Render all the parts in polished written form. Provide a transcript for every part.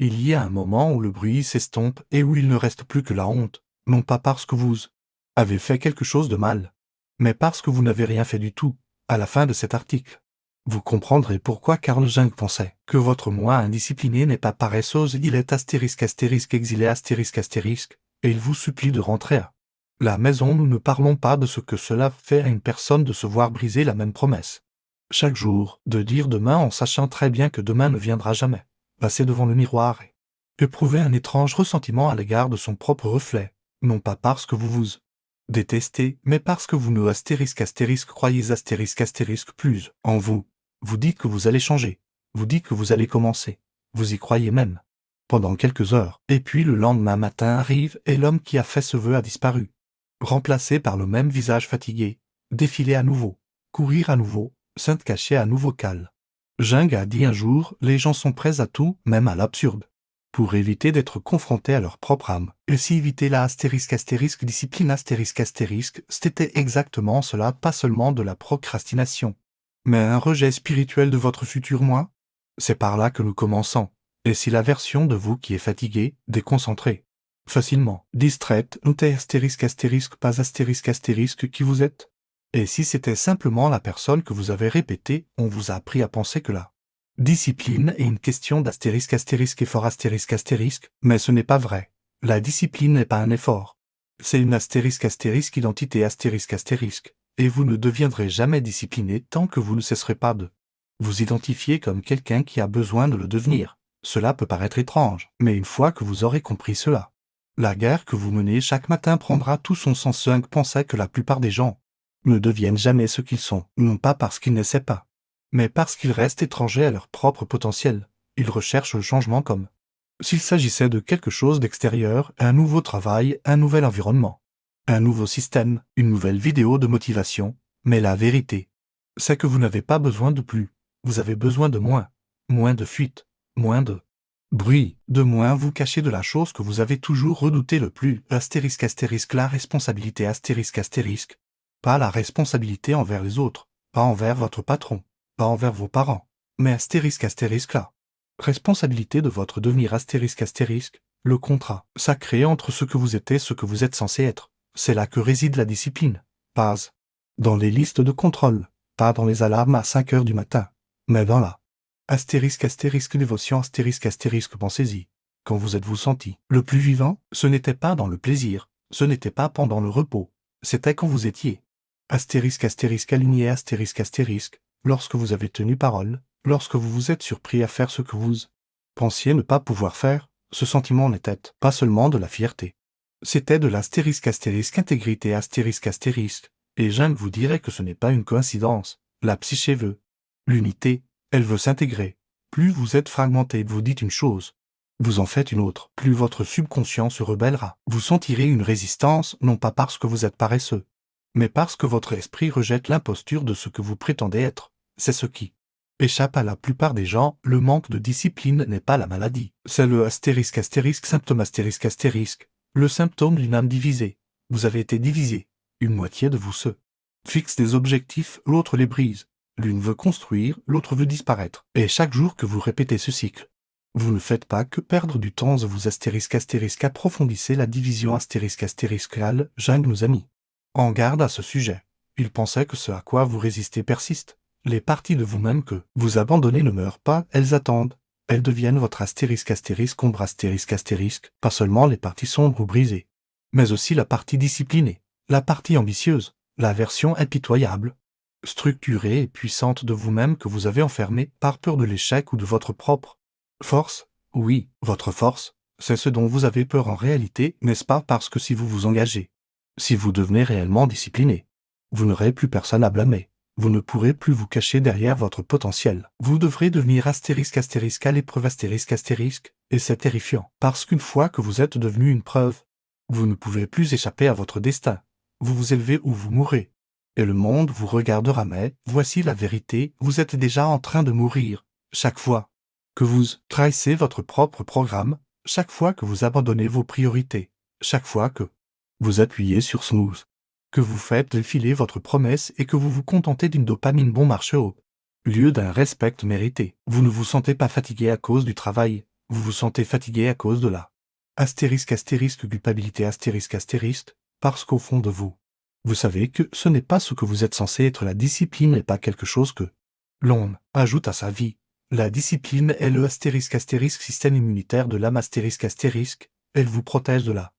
Il y a un moment où le bruit s'estompe et où il ne reste plus que la honte, non pas parce que vous avez fait quelque chose de mal, mais parce que vous n'avez rien fait du tout, à la fin de cet article. Vous comprendrez pourquoi Carl Jung pensait que votre moi indiscipliné n'est pas paresseuse, il est exilé et il vous supplie de rentrer à la maison. Nous ne parlons pas de ce que cela fait à une personne de se voir briser la même promesse. Chaque jour, de dire demain en sachant très bien que demain ne viendra jamais. Passer devant le miroir et éprouver un étrange ressentiment à l'égard de son propre reflet, non pas parce que vous vous détestez, mais parce que vous ne croyez plus en vous. Vous dites que vous allez changer, vous dites que vous allez commencer, vous y croyez même. Pendant quelques heures, et puis le lendemain matin arrive et l'homme qui a fait ce vœu a disparu. Remplacé par le même visage fatigué, défiler à nouveau, courir à nouveau, se cacher à nouveau cale. Jung a dit un jour, les gens sont prêts à tout, même à l'absurde, pour éviter d'être confrontés à leur propre âme. Et si éviter la discipline c'était exactement cela, pas seulement de la procrastination, mais un rejet spirituel de votre futur moi. C'est par là que nous commençons. Et si la version de vous qui est fatiguée, déconcentrée, facilement distraite, notez qui vous êtes. Et si c'était simplement la personne que vous avez répétée, on vous a appris à penser que la discipline est une question d'effort mais ce n'est pas vrai. La discipline n'est pas un effort. C'est une identité et vous ne deviendrez jamais discipliné tant que vous ne cesserez pas de vous identifier comme quelqu'un qui a besoin de le devenir. Cela peut paraître étrange, mais une fois que vous aurez compris cela, la guerre que vous menez chaque matin prendra tout son sens. Jung pensait que la plupart des gens ne deviennent jamais ce qu'ils sont, non pas parce qu'ils n'essaient pas, mais parce qu'ils restent étrangers à leur propre potentiel. Ils recherchent le changement comme s'il s'agissait de quelque chose d'extérieur, un nouveau travail, un nouvel environnement, un nouveau système, une nouvelle vidéo de motivation, mais la vérité, c'est que vous n'avez pas besoin de plus, vous avez besoin de moins, moins de fuite, moins de bruit, de moins vous cacher de la chose que vous avez toujours redouté le plus, la responsabilité pas la responsabilité envers les autres, pas envers votre patron, pas envers vos parents, mais la responsabilité de votre devenir le contrat sacré entre ce que vous êtes et ce que vous êtes censé être. C'est là que réside la discipline. Pas dans les listes de contrôle, pas dans les alarmes à 5 heures du matin, mais dans la dévotion pensez-y. Quand vous êtes-vous senti le plus vivant, ce n'était pas dans le plaisir, ce n'était pas pendant le repos, c'était quand vous étiez aligné lorsque vous avez tenu parole, lorsque vous vous êtes surpris à faire ce que vous pensiez ne pas pouvoir faire, ce sentiment n'était pas seulement de la fierté. C'était de intégrité et Jung vous dirait que ce n'est pas une coïncidence. La psyché veut l'unité, elle veut s'intégrer. Plus vous êtes fragmenté, vous dites une chose, vous en faites une autre, plus votre subconscient se rebellera. Vous sentirez une résistance, non pas parce que vous êtes paresseux, mais parce que votre esprit rejette l'imposture de ce que vous prétendez être. C'est ce qui échappe à la plupart des gens. Le manque de discipline n'est pas la maladie. C'est le symptôme le symptôme d'une âme divisée. Vous avez été divisé. Une moitié de vous se fixe des objectifs, l'autre les brise. L'une veut construire, l'autre veut disparaître. Et chaque jour que vous répétez ce cycle, vous ne faites pas que perdre du temps. Vous approfondissez la division Jung nous a mis en garde à ce sujet. Il pensait que ce à quoi vous résistez persiste. Les parties de vous-même que vous abandonnez ne meurent pas, elles attendent. Elles deviennent votre ombre pas seulement les parties sombres ou brisées, mais aussi la partie disciplinée, la partie ambitieuse, la version impitoyable, structurée et puissante de vous-même que vous avez enfermée par peur de l'échec ou de votre propre force. Oui, votre force, c'est ce dont vous avez peur en réalité, n'est-ce pas? Parce que si vous vous engagez, si vous devenez réellement discipliné, vous n'aurez plus personne à blâmer. Vous ne pourrez plus vous cacher derrière votre potentiel. Vous devrez devenir à l'épreuve et c'est terrifiant. Parce qu'une fois que vous êtes devenu une preuve, vous ne pouvez plus échapper à votre destin. Vous vous élevez ou vous mourrez. Et le monde vous regardera, mais voici la vérité, vous êtes déjà en train de mourir. Chaque fois que vous trahissez votre propre programme, chaque fois que vous abandonnez vos priorités, chaque fois que vous appuyez sur snooze, que vous faites défiler votre promesse et que vous vous contentez d'une dopamine bon marché au lieu d'un respect mérité. Vous ne vous sentez pas fatigué à cause du travail, Vous vous sentez fatigué à cause de la culpabilité parce qu'au fond de vous, vous savez que ce n'est pas ce que vous êtes censé être. La discipline n'est pas quelque chose que l'on ajoute à sa vie. La discipline est le système immunitaire de l'âme elle vous protège de la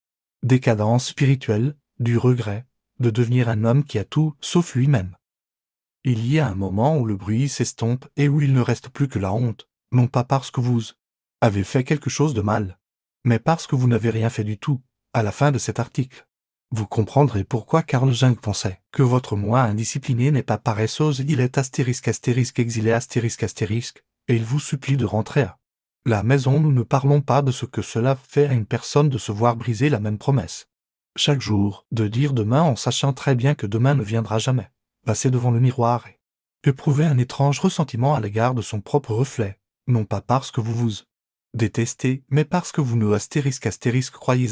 décadence spirituelle, du regret, de devenir un homme qui a tout sauf lui-même. Il y a un moment où le bruit s'estompe et où il ne reste plus que la honte, non pas parce que vous avez fait quelque chose de mal, mais parce que vous n'avez rien fait du tout, à la fin de cet article. Vous comprendrez pourquoi Carl Jung pensait que votre moi indiscipliné n'est pas paresseuse, il est exilé et il vous supplie de rentrer à la maison. Nous ne parlons pas de ce que cela fait à une personne de se voir briser la même promesse. Chaque jour, de dire demain en sachant très bien que demain ne viendra jamais. Passer devant le miroir et éprouver un étrange ressentiment à l'égard de son propre reflet, non pas parce que vous vous détestez, mais parce que vous ne croyez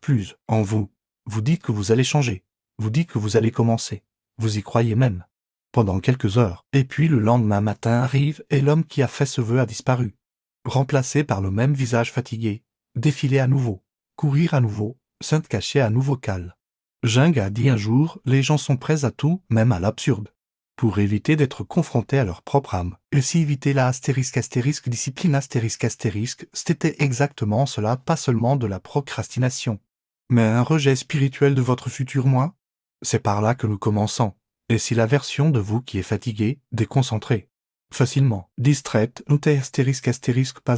plus en vous. Vous dites que vous allez changer, vous dites que vous allez commencer, vous y croyez même. Pendant quelques heures, et puis le lendemain matin arrive et l'homme qui a fait ce vœu a disparu. Remplacé par le même visage fatigué, défiler à nouveau, courir à nouveau, se cacher à nouveau cale. Jung a dit un jour, les gens sont prêts à tout, même à l'absurde, pour éviter d'être confrontés à leur propre âme. Et si éviter la discipline c'était exactement cela, pas seulement de la procrastination, mais un rejet spirituel de votre futur moi. C'est par là que nous commençons. Et si la version de vous qui est fatiguée, déconcentrée, facilement distraite, notez pas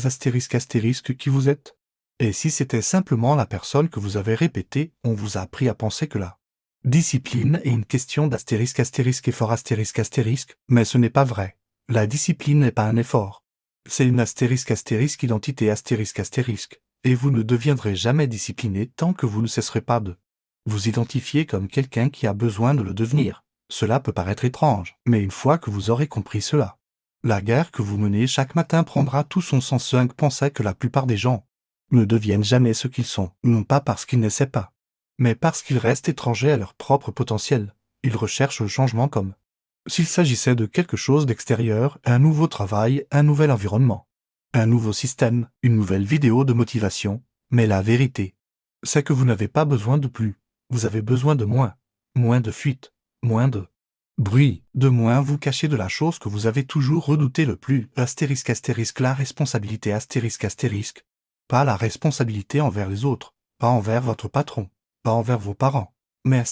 qui vous êtes. Et si c'était simplement la personne que vous avez répétée, on vous a appris à penser que la discipline est une question d'effort mais ce n'est pas vrai. La discipline n'est pas un effort. C'est une identité et vous ne deviendrez jamais discipliné tant que vous ne cesserez pas de vous identifier comme quelqu'un qui a besoin de le devenir. Cela peut paraître étrange, mais une fois que vous aurez compris cela, la guerre que vous menez chaque matin prendra tout son sens. Jung pensait que la plupart des gens ne deviennent jamais ce qu'ils sont, non pas parce qu'ils n'essaient pas, mais parce qu'ils restent étrangers à leur propre potentiel. Ils recherchent le changement comme s'il s'agissait de quelque chose d'extérieur, un nouveau travail, un nouvel environnement, un nouveau système, une nouvelle vidéo de motivation. Mais la vérité, c'est que vous n'avez pas besoin de plus, vous avez besoin de moins. Moins de fuite, moins de bruit, de moins vous cacher de la chose que vous avez toujours redouté le plus. La responsabilité pas la responsabilité envers les autres, pas envers votre patron, pas envers vos parents, mais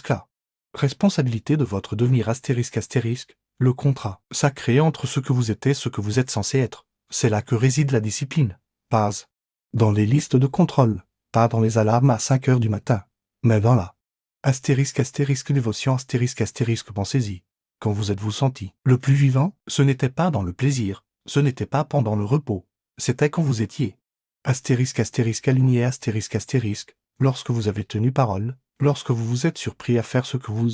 la responsabilité de votre devenir le contrat sacré entre ce que vous êtes et ce que vous êtes censé être. C'est là que réside la discipline. Pas dans les listes de contrôle, pas dans les alarmes à 5 heures du matin, mais dans la dévotion pensez-y. Quand vous êtes-vous senti le plus vivant, ce n'était pas dans le plaisir, ce n'était pas pendant le repos, c'était quand vous étiez aligné lorsque vous avez tenu parole, lorsque vous vous êtes surpris à faire ce que vous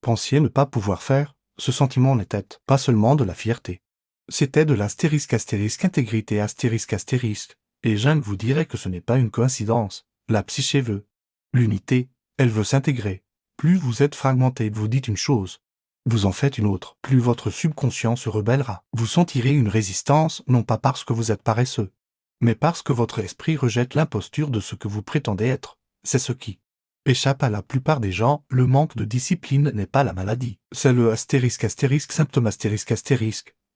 pensiez ne pas pouvoir faire. Ce sentiment n'était pas seulement de la fierté. C'était de intégrité et Jung vous dirait que ce n'est pas une coïncidence. La psyché veut l'unité, elle veut s'intégrer. Plus vous êtes fragmenté, vous dites une chose, vous en faites une autre. Plus votre subconscient se rebellera. Vous sentirez une résistance, non pas parce que vous êtes paresseux, mais parce que votre esprit rejette l'imposture de ce que vous prétendez être. C'est ce qui échappe à la plupart des gens. Le manque de discipline n'est pas la maladie. C'est le symptôme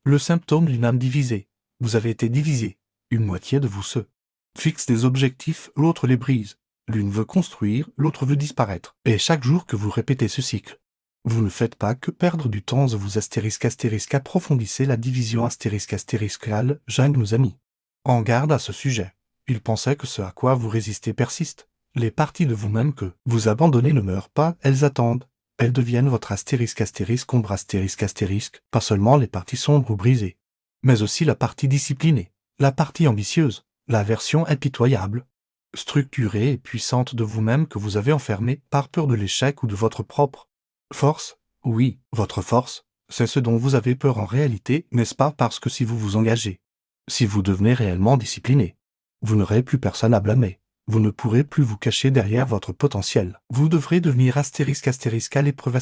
le symptôme d'une âme divisée. Vous avez été divisé. Une moitié de vous se fixe des objectifs, l'autre les brise. L'une veut construire, l'autre veut disparaître. Et chaque jour que vous répétez ce cycle, vous ne faites pas que perdre du temps. Vous approfondissez la division Jung nous a mis en garde à ce sujet. Il pensait que ce à quoi vous résistez persiste. Les parties de vous-même que vous abandonnez ne meurent pas, elles attendent. Elles deviennent votre ombre pas seulement les parties sombres ou brisées, mais aussi la partie disciplinée, la partie ambitieuse, la version impitoyable, structurée et puissante de vous-même que vous avez enfermée par peur de l'échec ou de votre propre force. Oui, votre force, c'est ce dont vous avez peur en réalité, n'est-ce pas? Parce que si vous vous engagez, si vous devenez réellement discipliné, vous n'aurez plus personne à blâmer. Vous ne pourrez plus vous cacher derrière votre potentiel. Vous devrez devenir à l'épreuve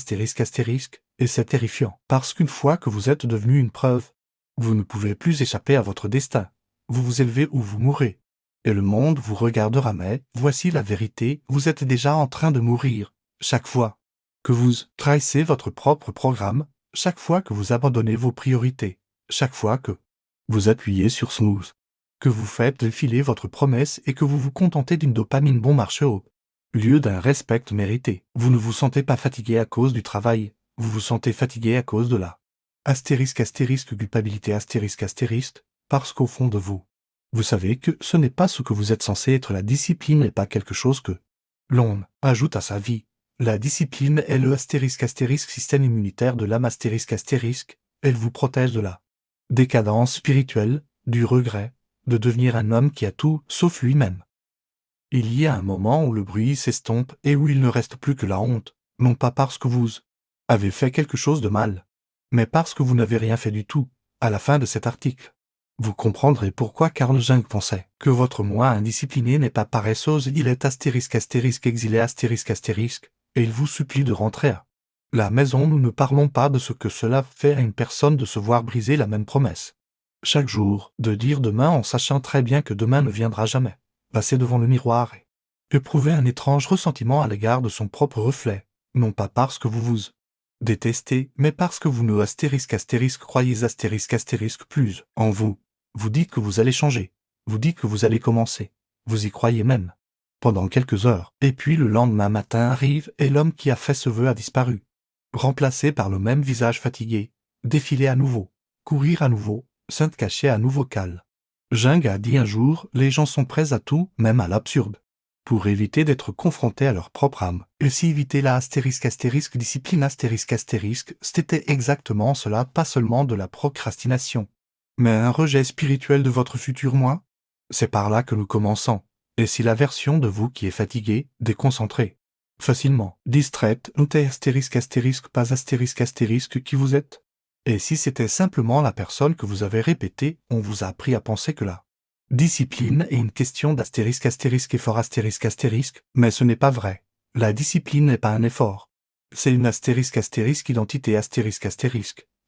et c'est terrifiant. Parce qu'une fois que vous êtes devenu une preuve, vous ne pouvez plus échapper à votre destin. vous vous élevez ou vous mourrez. Et le monde vous regardera, mais voici la vérité, vous êtes déjà en train de mourir. Chaque fois que vous trahissez votre propre programme, chaque fois que vous abandonnez vos priorités, chaque fois que vous appuyez sur snooze, que vous faites défiler votre promesse et que vous vous contentez d'une dopamine bon marché au lieu d'un respect mérité. Vous ne vous sentez pas fatigué à cause du travail, vous vous sentez fatigué à cause de la culpabilité parce qu'au fond de vous, vous savez que ce n'est pas ce que vous êtes censé être. La discipline n'est pas quelque chose que l'on ajoute à sa vie. La discipline est le système immunitaire de l'âme elle vous protège de la décadence spirituelle, du regret, de devenir un homme qui a tout sauf lui-même. Il y a un moment où le bruit s'estompe et où il ne reste plus que la honte, non pas parce que vous avez fait quelque chose de mal, mais parce que vous n'avez rien fait du tout. À la fin de cet article, vous comprendrez pourquoi Carl Jung pensait que votre moi indiscipliné n'est pas paresseuse, il est exilé et il vous supplie de rentrer à la maison. Nous ne parlons pas de ce que cela fait à une personne de se voir briser la même promesse chaque jour, de dire demain en sachant très bien que demain ne viendra jamais, passer devant le miroir et éprouver un étrange ressentiment à l'égard de son propre reflet, non pas parce que vous vous détestez, mais parce que vous ne croyez plus en vous. Vous dites que vous allez changer, vous dites que vous allez commencer, vous y croyez même pendant quelques heures, et puis le lendemain matin arrive et l'homme qui a fait ce vœu a disparu, remplacé par le même visage fatigué, défiler à nouveau, courir à nouveau, se cacher à nouveau Carl Jung a dit un jour, les gens sont prêts à tout, même à l'absurde, pour éviter d'être confrontés à leur propre âme. Et si éviter la discipline c'était exactement cela, pas seulement de la procrastination, mais un rejet spirituel de votre futur moi. C'est par là que nous commençons. Et si la version de vous qui est fatiguée, déconcentrée, facilement distraite, notez qui vous êtes. Et si c'était simplement la personne que vous avez répétée, on vous a appris à penser que la discipline est une question d'effort mais ce n'est pas vrai. La discipline n'est pas un effort. C'est une identité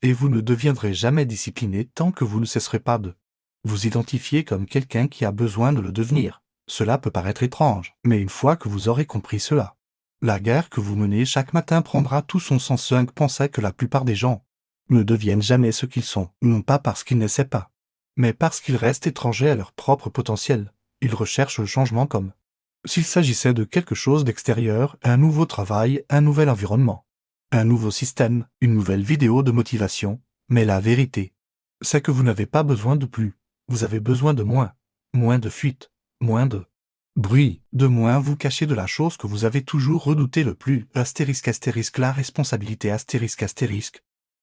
et vous ne deviendrez jamais discipliné tant que vous ne cesserez pas de vous identifier comme quelqu'un qui a besoin de le devenir. Cela peut paraître étrange, mais une fois que vous aurez compris cela, la guerre que vous menez chaque matin prendra tout son sens. Jung pensait que la plupart des gens ne deviennent jamais ce qu'ils sont, non pas parce qu'ils n'essaient pas, mais parce qu'ils restent étrangers à leur propre potentiel. Ils recherchent le changement comme s'il s'agissait de quelque chose d'extérieur, un nouveau travail, un nouvel environnement, un nouveau système, une nouvelle vidéo de motivation. Mais la vérité, c'est que vous n'avez pas besoin de plus, vous avez besoin de moins de fuite, moins de bruit, de moins vous cacher de la chose que vous avez toujours redouté le plus, la responsabilité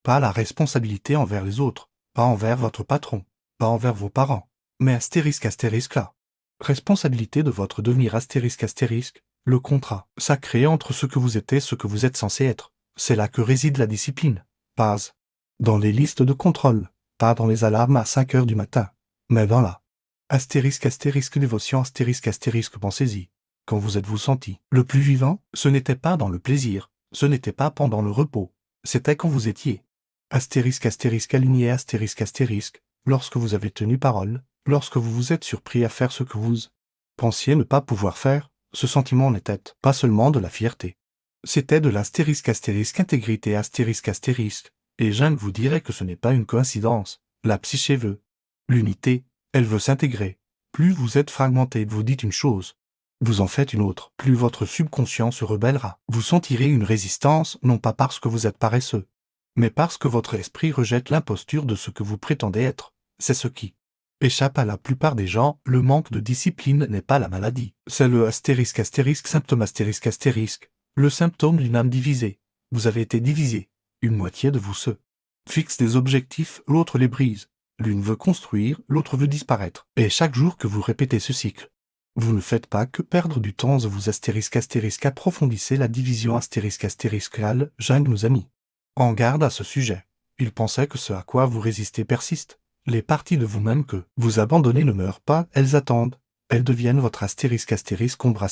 pas la responsabilité envers les autres, pas envers votre patron, pas envers vos parents, mais la responsabilité de votre devenir le contrat sacré entre ce que vous êtes et ce que vous êtes censé être. C'est là que réside la discipline. Pas dans les listes de contrôle, pas dans les alarmes à 5 heures du matin, mais dans la dévotion pensez-y. Quand vous êtes-vous senti le plus vivant, ce n'était pas dans le plaisir, ce n'était pas pendant le repos, c'était quand vous étiez aligné lorsque vous avez tenu parole, lorsque vous vous êtes surpris à faire ce que vous pensiez ne pas pouvoir faire. Ce sentiment n'était pas seulement de la fierté. C'était de intégrité et Jung vous dirait que ce n'est pas une coïncidence. La psyché veut l'unité, elle veut s'intégrer. Plus vous êtes fragmenté, vous dites une chose, vous en faites une autre, plus votre subconscient se rebellera. Vous sentirez une résistance, non pas parce que vous êtes paresseux, mais parce que votre esprit rejette l'imposture de ce que vous prétendez être. C'est ce qui échappe à la plupart des gens. Le manque de discipline n'est pas la maladie, c'est le symptôme le symptôme d'une âme divisée. Vous avez été divisé. Une moitié de vous se fixe des objectifs, l'autre les brise. L'une veut construire, l'autre veut disparaître. Et chaque jour que vous répétez ce cycle, vous ne faites pas que perdre du temps. Vous approfondissez la division Jung nous a mis en garde à ce sujet. Il pensait que ce à quoi vous résistez persiste. Les parties de vous-même que vous abandonnez ne meurent pas, elles attendent. Elles deviennent votre ombre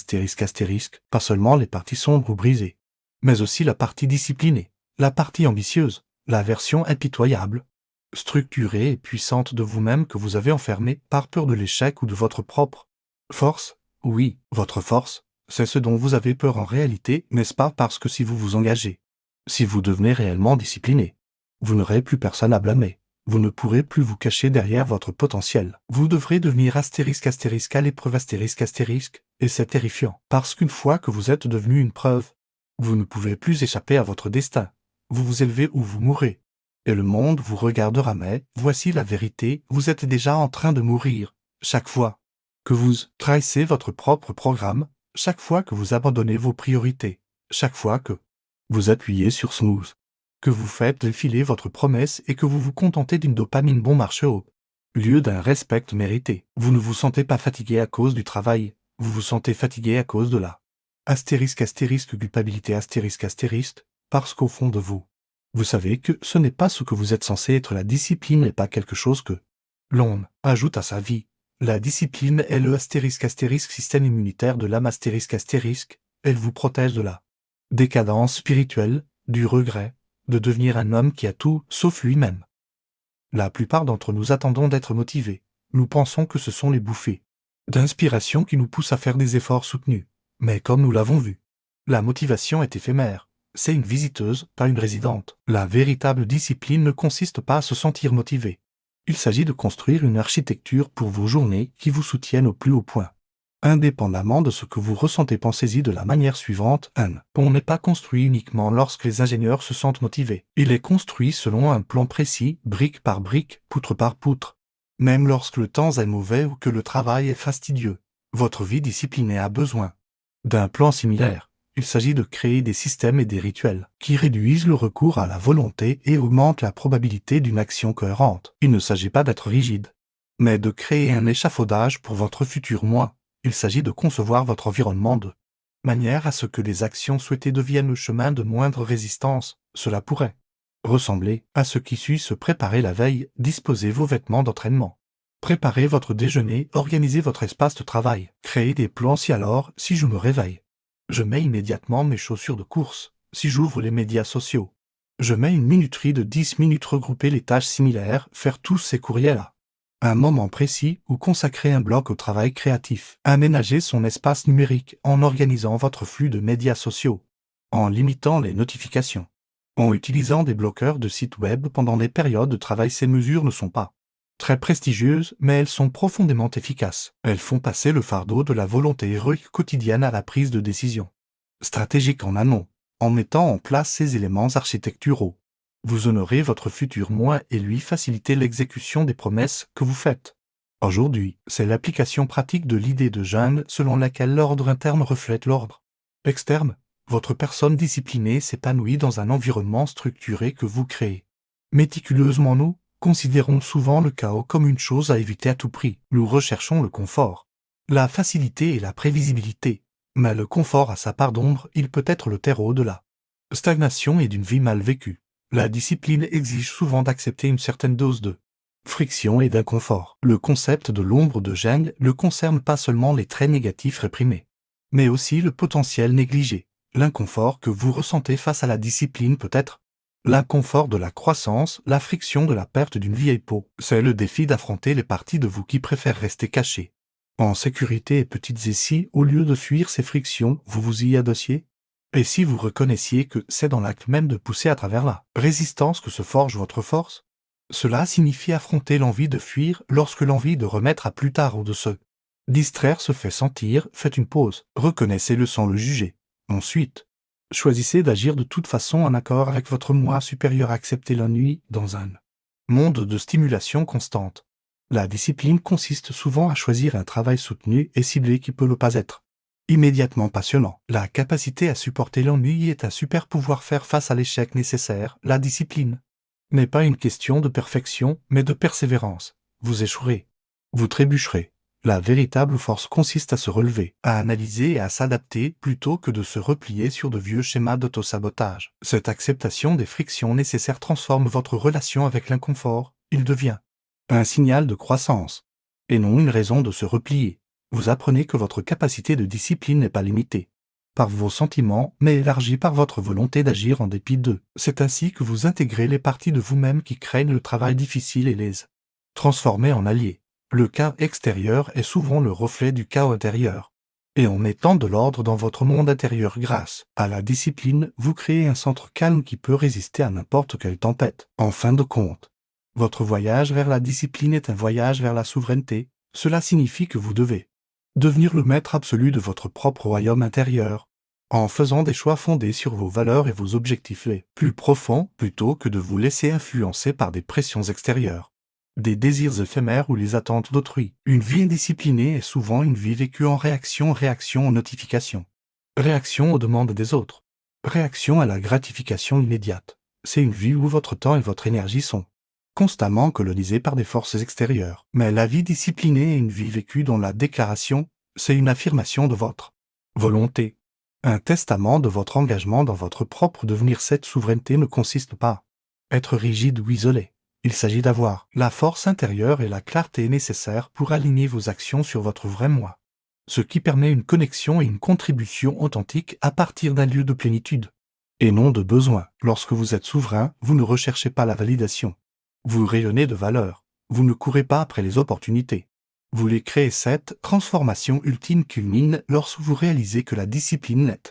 pas seulement les parties sombres ou brisées, mais aussi la partie disciplinée, la partie ambitieuse, la version impitoyable. structurée et puissante de vous-même que vous avez enfermée par peur de l'échec ou de votre propre force. Oui, votre force, c'est ce dont vous avez peur en réalité, n'est-ce pas? Parce que si vous vous engagez, si vous devenez réellement discipliné, vous n'aurez plus personne à blâmer. Vous ne pourrez plus vous cacher derrière votre potentiel. Vous devrez devenir astérisque à l'épreuve astérisque, et c'est terrifiant. Parce qu'une fois que vous êtes devenu une preuve, vous ne pouvez plus échapper à votre destin. Vous vous élevez ou vous mourrez. Et le monde vous regardera, mais voici la vérité, vous êtes déjà en train de mourir. Chaque fois que vous tracez votre propre programme, chaque fois que vous abandonnez vos priorités, chaque fois que vous appuyez sur snooze, que vous faites défiler votre promesse et que vous vous contentez d'une dopamine bon marché au lieu d'un respect mérité. Vous ne vous sentez pas fatigué à cause du travail, vous vous sentez fatigué à cause de la culpabilité parce qu'au fond de vous, vous savez que ce n'est pas ce que vous êtes censé être. La discipline n'est pas quelque chose que l'on ajoute à sa vie. La discipline est le système immunitaire de l'âme elle vous protège de la décadence spirituelle, du regret, de devenir un homme qui a tout sauf lui-même. La plupart d'entre nous attendons d'être motivés. Nous pensons que ce sont les bouffées d'inspiration qui nous poussent à faire des efforts soutenus. Mais comme nous l'avons vu, la motivation est éphémère. C'est une visiteuse, pas une résidente. La véritable discipline ne consiste pas à se sentir motivé. Il s'agit de construire une architecture pour vos journées qui vous soutiennent au plus haut point. Indépendamment de ce que vous ressentez, pensez-y de la manière suivante. 1. On n'est pas construit uniquement lorsque les ingénieurs se sentent motivés. Il est construit selon un plan précis, brique par brique, poutre par poutre. Même lorsque le temps est mauvais ou que le travail est fastidieux, votre vie disciplinée a besoin d'un plan similaire. Il s'agit de créer des systèmes et des rituels qui réduisent le recours à la volonté et augmentent la probabilité d'une action cohérente. Il ne s'agit pas d'être rigide, mais de créer un échafaudage pour votre futur moi. Il s'agit de concevoir votre environnement de manière à ce que les actions souhaitées deviennent le chemin de moindre résistance. Cela pourrait ressembler à ce qui suit: se préparer la veille, disposer vos vêtements d'entraînement, préparer votre déjeuner, organiser votre espace de travail, créer des plans. Si je me réveille, je mets immédiatement mes chaussures de course. Si j'ouvre les médias sociaux, je mets une minuterie de 10 minutes, regrouper les tâches similaires, faire tous ces courriels à un moment précis ou consacrer un bloc au travail créatif. Aménager son espace numérique en organisant votre flux de médias sociaux, en limitant les notifications, en utilisant des bloqueurs de sites web pendant les périodes de travail. Ces mesures ne sont pas très prestigieuses, mais elles sont profondément efficaces. Elles font passer le fardeau de la volonté héroïque quotidienne à la prise de décision stratégique en amont, en mettant en place ces éléments architecturaux. Vous honorez votre futur moi et lui facilitez l'exécution des promesses que vous faites. Aujourd'hui, c'est l'application pratique de l'idée de Jung selon laquelle l'ordre interne reflète l'ordre externe. Votre personne disciplinée s'épanouit dans un environnement structuré que vous créez méticuleusement. Nous considérons souvent le chaos comme une chose à éviter à tout prix. Nous recherchons le confort, la facilité et la prévisibilité. Mais le confort a sa part d'ombre, il peut être le terreau de la stagnation et d'une vie mal vécue. La discipline exige souvent d'accepter une certaine dose de friction et d'inconfort. Le concept de l'ombre de Jung ne concerne pas seulement les traits négatifs réprimés, mais aussi le potentiel négligé. L'inconfort que vous ressentez face à la discipline peut être l'inconfort de la croissance, la friction de la perte d'une vieille peau. C'est le défi d'affronter les parties de vous qui préfèrent rester cachées en sécurité et petites. Et si, au lieu de fuir ces frictions, vous vous y adossiez? Et si vous reconnaissiez que c'est dans l'acte même de pousser à travers la résistance que se forge votre force? Cela signifie affronter l'envie de fuir lorsque l'envie de remettre à plus tard ou de se distraire se fait sentir. Faites une pause, reconnaissez-le sans le juger. Ensuite, choisissez d'agir de toute façon en accord avec votre moi supérieur. Acceptez l'ennui dans un monde de stimulation constante. La discipline consiste souvent à choisir un travail soutenu et ciblé qui peut ne pas être immédiatement passionnant. La capacité à supporter l'ennui est un super pouvoir. Faire face à l'échec nécessaire. La discipline n'est pas une question de perfection, mais de persévérance. Vous échouerez, vous trébucherez. La véritable force consiste à se relever, à analyser et à s'adapter plutôt que de se replier sur de vieux schémas d'autosabotage. Cette acceptation des frictions nécessaires transforme votre relation avec l'inconfort. Il devient un signal de croissance, et non une raison de se replier. Vous apprenez que votre capacité de discipline n'est pas limitée par vos sentiments, mais élargi par votre volonté d'agir en dépit d'eux. C'est ainsi que vous intégrez les parties de vous-même qui craignent le travail difficile et les transformez en alliés. Le chaos extérieur est souvent le reflet du chaos intérieur. Et en mettant de l'ordre dans votre monde intérieur grâce à la discipline, vous créez un centre calme qui peut résister à n'importe quelle tempête. En fin de compte, votre voyage vers la discipline est un voyage vers la souveraineté. Cela signifie que vous devez devenir le maître absolu de votre propre royaume intérieur, en faisant des choix fondés sur vos valeurs et vos objectifs les plus profonds, plutôt que de vous laisser influencer par des pressions extérieures, des désirs éphémères ou les attentes d'autrui. Une vie indisciplinée est souvent une vie vécue en réaction aux notifications, réaction aux demandes des autres, réaction à la gratification immédiate. C'est une vie où votre temps et votre énergie sont constamment colonisés par des forces extérieures. Mais la vie disciplinée est une vie vécue dont la déclaration, c'est une affirmation de votre volonté, un testament de votre engagement dans votre propre devenir. Cette souveraineté ne consiste pas à être rigide ou isolé. Il s'agit d'avoir la force intérieure et la clarté nécessaires pour aligner vos actions sur votre vrai moi, ce qui permet une connexion et une contribution authentique à partir d'un lieu de plénitude, et non de besoin. Lorsque vous êtes souverain, vous ne recherchez pas la validation. Vous rayonnez de valeur. Vous ne courez pas après les opportunités. Vous les créez. Cette transformation ultime culmine lorsque vous réalisez que la discipline n'est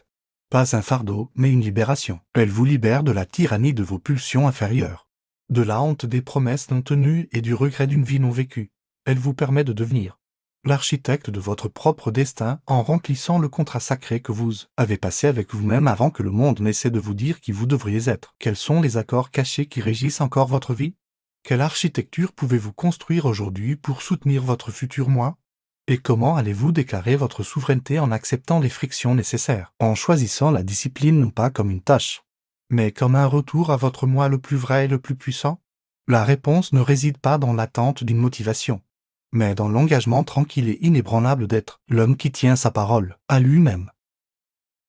pas un fardeau, mais une libération. Elle vous libère de la tyrannie de vos pulsions inférieures, de la honte des promesses non tenues et du regret d'une vie non vécue. Elle vous permet de devenir l'architecte de votre propre destin en remplissant le contrat sacré que vous avez passé avec vous-même avant que le monde n'essaie de vous dire qui vous devriez être. Quels sont les accords cachés qui régissent encore votre vie? Quelle architecture pouvez-vous construire aujourd'hui pour soutenir votre futur moi? Et comment allez-vous déclarer votre souveraineté en acceptant les frictions nécessaires, en choisissant la discipline non pas comme une tâche, mais comme un retour à votre moi le plus vrai et le plus puissant? La réponse ne réside pas dans l'attente d'une motivation, mais dans l'engagement tranquille et inébranlable d'être l'homme qui tient sa parole à lui-même.